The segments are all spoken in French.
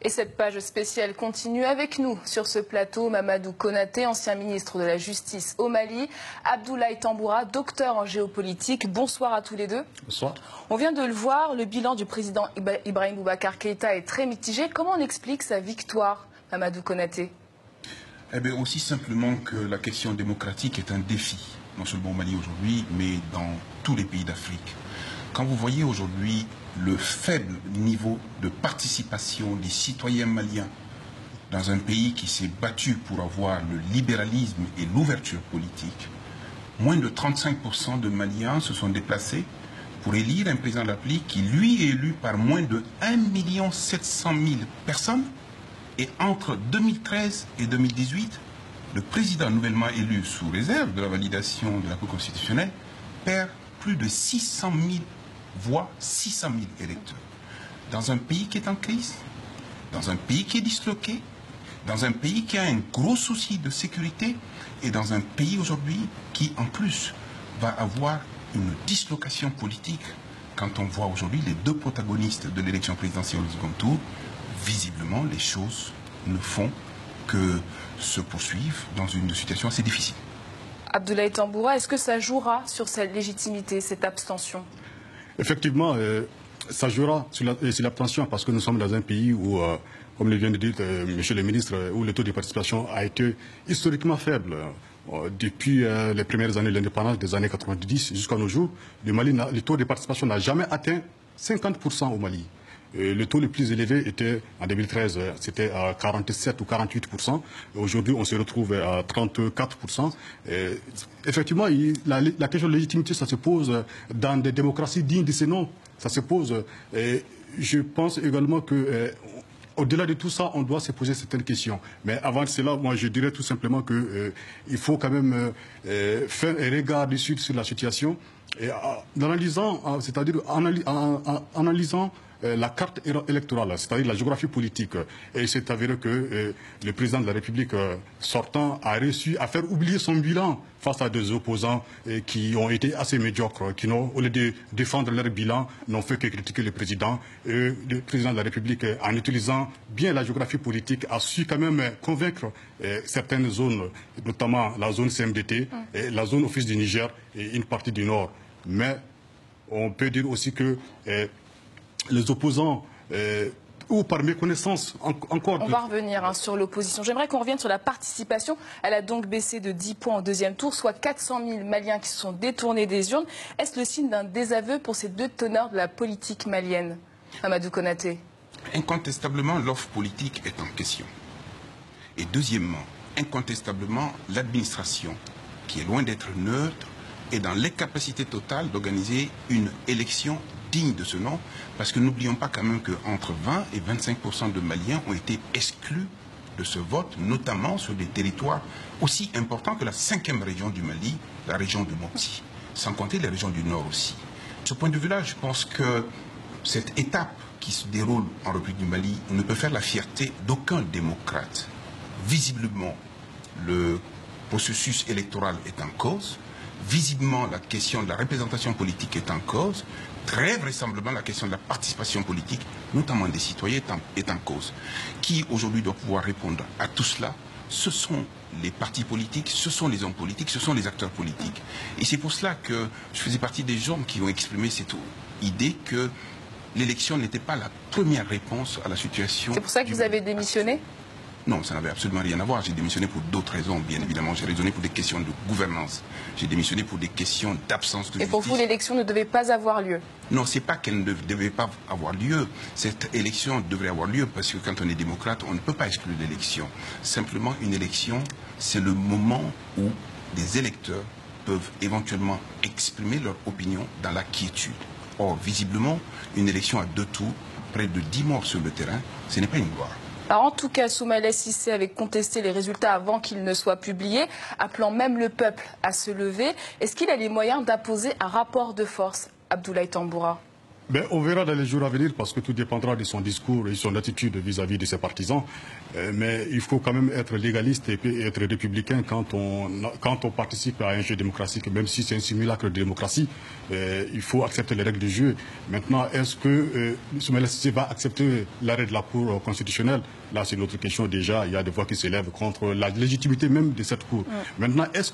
Et cette page spéciale continue avec nous sur ce plateau. Mamadou Konaté, ancien ministre de la Justice au Mali. Abdoulaye Tamboura, docteur en géopolitique. Bonsoir à tous les deux. Bonsoir. On vient de le voir, le bilan du président Ibrahim Boubacar Keïta est très mitigé. Comment on explique sa victoire, Mamadou Konaté? Eh bien, aussi simplement que la question démocratique est un défi, non seulement au Mali aujourd'hui, mais dans tous les pays d'Afrique. Quand vous voyez aujourd'hui le faible niveau de participation des citoyens maliens dans un pays qui s'est battu pour avoir le libéralisme et l'ouverture politique, moins de 35% de Maliens se sont déplacés pour élire un président de la République qui, lui, est élu par moins de 1 700 000 personnes. Et entre 2013 et 2018, le président nouvellement élu sous réserve de la validation de la Cour constitutionnelle perd plus de 600 000 voix, 600 000 électeurs. Dans un pays qui est en crise, dans un pays qui est disloqué, dans un pays qui a un gros souci de sécurité et dans un pays aujourd'hui qui, en plus, va avoir une dislocation politique. Quand on voit aujourd'hui les deux protagonistes de l'élection présidentielle au second tour, visiblement, les choses ne font que se poursuivre dans une situation assez difficile. Abdoulaye Tamboura, est-ce que ça jouera sur cette légitimité, cette abstention? Effectivement, ça jouera sur l'abstention parce que nous sommes dans un pays où, comme le vient de dire Monsieur le ministre, où le taux de participation a été historiquement faible. Depuis les premières années de l'indépendance des années 90 jusqu'à nos jours, le taux de participation n'a jamais atteint 50% au Mali. Le taux le plus élevé était en 2013, c'était à 47 ou 48%. Aujourd'hui, on se retrouve à 34%. Effectivement, la question de légitimité, ça se pose dans des démocraties dignes de ce nom. Ça se pose. Je pense également que au-delà de tout ça, on doit se poser certaines questions. Mais avant cela, moi, je dirais tout simplement qu'il faut quand même faire un regard dessus sur la situation. Et en analysant, c'est-à-dire en analysant la carte électorale, c'est-à-dire la géographie politique. Et il s'est avéré que le président de la République sortant a réussi à faire oublier son bilan face à des opposants qui ont été assez médiocres, qui, au lieu de défendre leur bilan, n'ont fait que critiquer le président. Et le président de la République, en utilisant bien la géographie politique, a su quand même convaincre certaines zones, notamment la zone CMDT, la zone Office du Niger et une partie du Nord. Mais on peut dire aussi que les opposants, ou par méconnaissance, encore... On va revenir sur l'opposition. J'aimerais qu'on revienne sur la participation. Elle a donc baissé de 10 points au deuxième tour, soit 400 000 Maliens qui se sont détournés des urnes. Est-ce le signe d'un désaveu pour ces deux teneurs de la politique malienne, Mamadou Konaté? Incontestablement, l'offre politique est en question. Et deuxièmement, incontestablement, l'administration, qui est loin d'être neutre, est dans l'incapacité totale d'organiser une élection digne de ce nom, parce que n'oublions pas quand même qu'entre 20 et 25% de Maliens ont été exclus de ce vote, notamment sur des territoires aussi importants que la 5e région du Mali, la région de Mopti, sans compter les régions du Nord aussi. De ce point de vue-là, je pense que cette étape qui se déroule en République du Mali ne peut faire la fierté d'aucun démocrate. Visiblement, le processus électoral est en cause. Visiblement, la question de la représentation politique est en cause. Très vraisemblablement, la question de la participation politique, notamment des citoyens, est en cause. Qui aujourd'hui doit pouvoir répondre à tout cela? Ce sont les partis politiques, ce sont les hommes politiques, ce sont les acteurs politiques. Et c'est pour cela que je faisais partie des gens qui ont exprimé cette idée que l'élection n'était pas la première réponse à la situation. C'est pour ça que vous avez démissionné? Non, ça n'avait absolument rien à voir. J'ai démissionné pour d'autres raisons, bien évidemment. J'ai raisonné pour des questions de gouvernance. J'ai démissionné pour des questions d'absence de justice. Et pour vous, l'élection ne devait pas avoir lieu? Non, c'est pas qu'elle ne devait pas avoir lieu. Cette élection devrait avoir lieu parce que quand on est démocrate, on ne peut pas exclure l'élection. Simplement, une élection, c'est le moment où des électeurs peuvent éventuellement exprimer leur opinion dans la quiétude. Or, visiblement, une élection à 2 tours, près de 10 morts sur le terrain, ce n'est pas une gloire. Alors en tout cas, Soumaïla Cissé avait contesté les résultats avant qu'ils ne soient publiés, appelant même le peuple à se lever. Est-ce qu'il a les moyens d'apposer un rapport de force, Abdoulaye Tamboura? Ben, on verra dans les jours à venir parce que tout dépendra de son discours et de son attitude vis-à-vis de ses partisans. Mais il faut quand même être légaliste et être républicain quand on participe à un jeu démocratique, même si c'est un simulacre de démocratie. Il faut accepter les règles du jeu. Maintenant, est-ce que Soumaïla Cissé va accepter l'arrêt de la Cour constitutionnelle? Là, c'est une autre question déjà. Il y a des voix qui s'élèvent contre la légitimité même de cette Cour. Maintenant, est-ce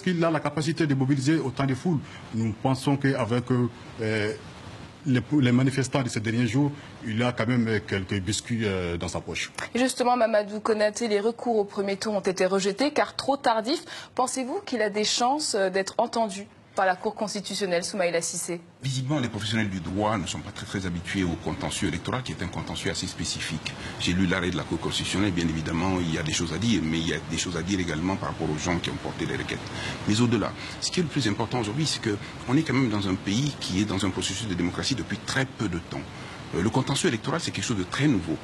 qu'il a la capacité de mobiliser autant de foules? Nous pensons qu'avec les manifestants de ces derniers jours, il a quand même quelques biscuits dans sa poche. Et justement, Mamadou Konaté, les recours au premier tour ont été rejetés car trop tardifs. Pensez-vous qu'il a des chances d'être entendu par la Cour constitutionnelle, Soumaïla Cissé? Visiblement, les professionnels du droit ne sont pas très habitués au contentieux électoral, qui est un contentieux assez spécifique. J'ai lu l'arrêt de la Cour constitutionnelle, bien évidemment, il y a des choses à dire, mais il y a des choses à dire également par rapport aux gens qui ont porté les requêtes. Mais au-delà, ce qui est le plus important aujourd'hui, c'est qu'on est quand même dans un pays qui est dans un processus de démocratie depuis très peu de temps. Le contentieux électoral, c'est quelque chose de très nouveau.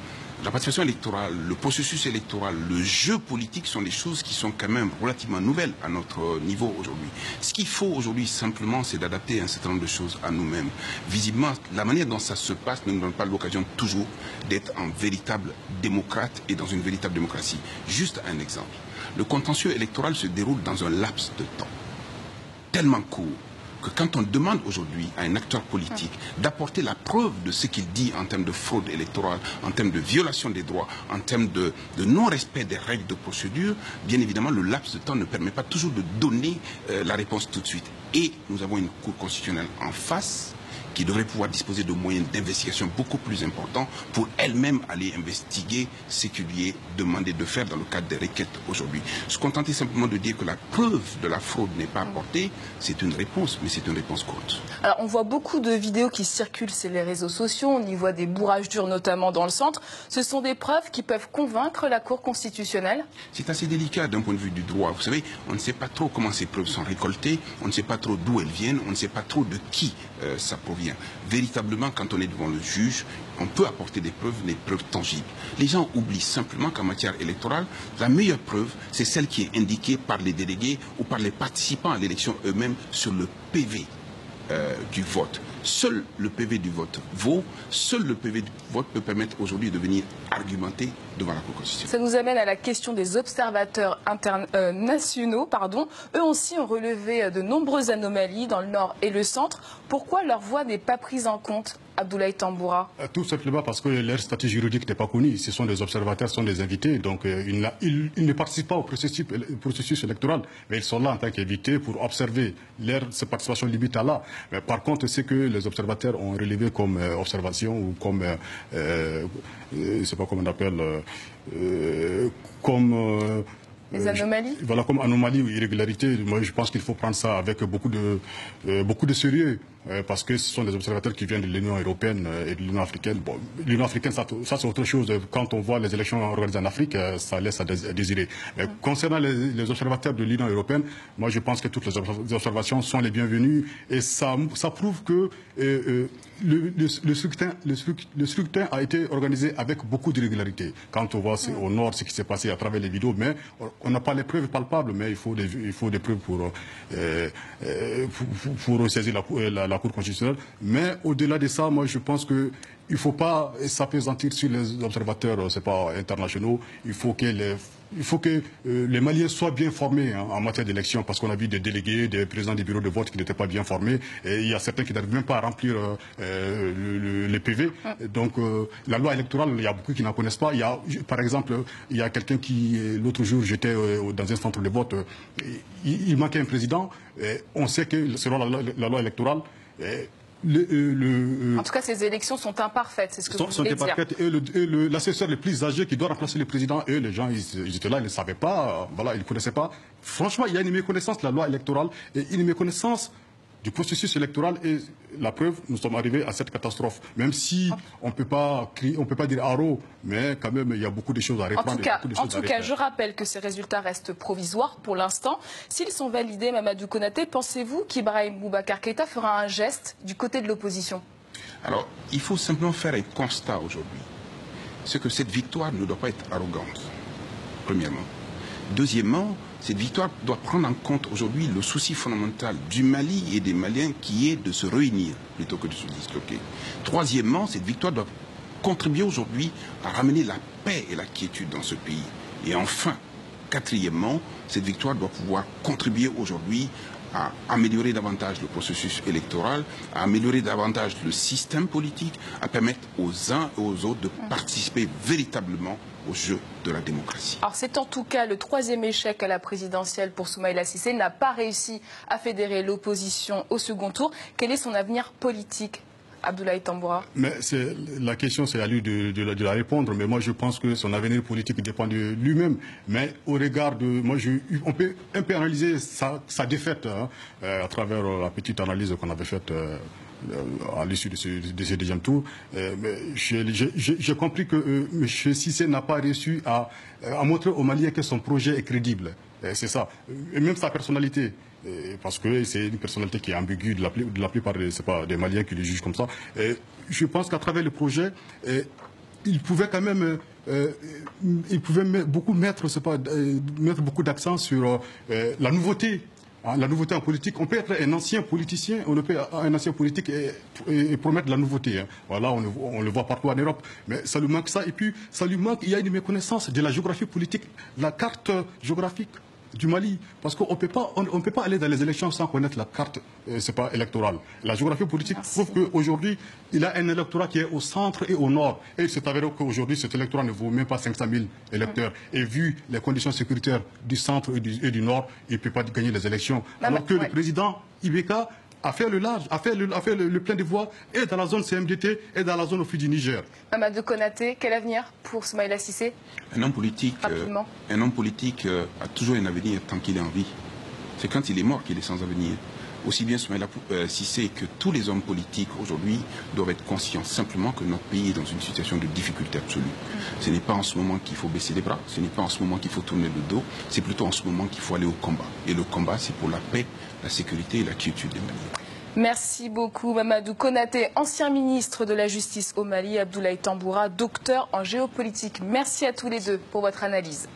La participation électorale, le processus électoral, le jeu politique sont des choses qui sont quand même relativement nouvelles à notre niveau aujourd'hui. Ce qu'il faut aujourd'hui simplement, c'est d'adapter un certain nombre de choses à nous-mêmes. Visiblement, la manière dont ça se passe ne nous donne pas l'occasion toujours d'être un véritable démocrate et dans une véritable démocratie. Juste un exemple. Le contentieux électoral se déroule dans un laps de temps tellement court que quand on demande aujourd'hui à un acteur politique d'apporter la preuve de ce qu'il dit en termes de fraude électorale, en termes de violation des droits, en termes de non-respect des règles de procédure, bien évidemment, le laps de temps ne permet pas toujours de donner la réponse tout de suite. Et nous avons une Cour constitutionnelle en face qui devrait pouvoir disposer de moyens d'investigation beaucoup plus importants pour elle-même aller investiguer ce qui lui est demandé de faire dans le cadre des requêtes aujourd'hui. Se contenter simplement de dire que la preuve de la fraude n'est pas apportée, c'est une réponse, mais c'est une réponse courte. Alors, on voit beaucoup de vidéos qui circulent sur les réseaux sociaux, on y voit des bourrages d'urnes notamment dans le centre. Ce sont des preuves qui peuvent convaincre la Cour constitutionnelle? C'est assez délicat d'un point de vue du droit. Vous savez, on ne sait pas trop comment ces preuves sont récoltées, on ne sait pas trop d'où elles viennent, on ne sait pas trop de qui ça provient. Véritablement, quand on est devant le juge, on peut apporter des preuves tangibles. Les gens oublient simplement qu'en matière électorale, la meilleure preuve, c'est celle qui est indiquée par les délégués ou par les participants à l'élection eux-mêmes sur le PV du vote. Seul le PV du vote vaut, seul le PV du vote peut permettre aujourd'hui de venir argumenter devant la Cour constitutionnelle. Ça nous amène à la question des observateurs nationaux. Eux aussi ont relevé de nombreuses anomalies dans le nord et le centre. Pourquoi leur voix n'est pas prise en compte, Abdoulaye Tamboura? Tout simplement parce que leur statut juridique n'est pas connu. Ce sont des observateurs, ce sont des invités. Donc ils ne participent pas au processus électoral. Mais ils sont là en tant qu'invités pour observer. Leur participation limite à là. Mais par contre, c'est que les observateurs ont relevé comme observation ou comme, je ne sais pas comment on appelle, comme... Les anomalies? Voilà, comme anomalie ou irrégularité. Moi, je pense qu'il faut prendre ça avec beaucoup de sérieux. Parce que ce sont des observateurs qui viennent de l'Union européenne et de l'Union africaine. Bon, l'Union africaine, ça c'est autre chose. Quand on voit les élections organisées en Afrique, ça laisse à désirer. Mais concernant les observateurs de l'Union européenne, moi je pense que toutes les observations sont les bienvenues. Et ça prouve que le scrutin a été organisé avec beaucoup d'irrégularité. Quand on voit au nord ce qui s'est passé à travers les vidéos, mais on n'a pas les preuves palpables, mais il faut des preuves pour saisir la Cour constitutionnelle. Mais au-delà de ça, moi je pense que il ne faut pas s'appesantir sur les observateurs internationaux. Il faut que les Maliens soient bien formés en matière d'élection, parce qu'on a vu des délégués, des présidents des bureaux de vote qui n'étaient pas bien formés. Et il y a certains qui n'arrivent même pas à remplir les PV. Donc la loi électorale, il y a beaucoup qui n'en connaissent pas. Par exemple, il y a quelqu'un qui, l'autre jour, j'étais dans un centre de vote, il manquait un président. On sait que selon la loi électorale, en tout cas, ces élections sont imparfaites, c'est ce que vous voulez dire. Et l'assesseur le plus âgé qui doit remplacer le président, et les gens, ils étaient là, ils ne savaient pas, voilà, ils ne connaissaient pas. Franchement, il y a une méconnaissance de la loi électorale et une méconnaissance du processus électoral. Et la preuve, nous sommes arrivés à cette catastrophe. Même si on ne peut pas dire haro, mais quand même, il y a beaucoup de choses à reprendre. En tout cas, je rappelle que ces résultats restent provisoires pour l'instant. S'ils sont validés, Mamadou Konaté, pensez-vous qu'Ibrahim Boubacar Keïta fera un geste du côté de l'opposition? Alors, il faut simplement faire un constat aujourd'hui. C'est que cette victoire ne doit pas être arrogante, premièrement. Deuxièmement, cette victoire doit prendre en compte aujourd'hui le souci fondamental du Mali et des Maliens qui est de se réunir plutôt que de se disloquer. Troisièmement, cette victoire doit contribuer aujourd'hui à ramener la paix et la quiétude dans ce pays. Et enfin, quatrièmement, cette victoire doit pouvoir contribuer aujourd'hui à améliorer davantage le processus électoral, à améliorer davantage le système politique, à permettre aux uns et aux autres de participer véritablement au jeu de la démocratie. Alors c'est en tout cas le troisième échec à la présidentielle pour Soumaïla Cissé, n'a pas réussi à fédérer l'opposition au second tour. Quel est son avenir politique, Abdoulaye Tamboura? Mais la question, c'est à lui de la répondre. Mais moi, je pense que son avenir politique dépend de lui-même. Mais au regard de... on peut un peu analyser sa défaite à travers la petite analyse qu'on avait faite à l'issue de ce deuxième tour. J'ai compris que M. Cissé n'a pas réussi à montrer aux Maliens que son projet est crédible. C'est ça. Et même sa personnalité. Parce que c'est une personnalité qui est ambiguë de la plupart des Maliens qui le jugent comme ça. Et je pense qu'à travers le projet, il pouvait quand même mettre beaucoup d'accent sur la nouveauté. La nouveauté en politique, on peut être un ancien politicien, on peut être un ancien politique et promettre de la nouveauté. Voilà, on le voit partout en Europe, mais ça lui manque ça. Et puis, ça lui manque, il y a une méconnaissance de la géographie politique, la carte géographique du Mali, parce qu'on peut pas aller dans les élections sans connaître la carte électorale. La géographie politique prouve qu'aujourd'hui, il a un électorat qui est au centre et au nord. Et il s'est avéré qu'aujourd'hui, cet électorat ne vaut même pas 500 000 électeurs. Et vu les conditions sécuritaires du centre et du nord, il ne peut pas gagner les élections. Alors que le président Ibeka a fait le large, a fait le plein de voix et dans la zone CMDT et dans la zone au fil du Niger. Mamadou Konaté, quel avenir pour Soumaïla Cissé? Un homme politique a toujours un avenir tant qu'il est en vie. C'est quand il est mort qu'il est sans avenir. Aussi bien Soumaïla Cissé que tous les hommes politiques aujourd'hui doivent être conscients simplement que notre pays est dans une situation de difficulté absolue. Ce n'est pas en ce moment qu'il faut baisser les bras, ce n'est pas en ce moment qu'il faut tourner le dos, c'est plutôt en ce moment qu'il faut aller au combat. Et le combat, c'est pour la paix, la sécurité et la quiétude des Maliens. Merci beaucoup Mamadou Konaté, ancien ministre de la Justice au Mali, Abdoulaye Tamboura, docteur en géopolitique. Merci à tous les deux pour votre analyse.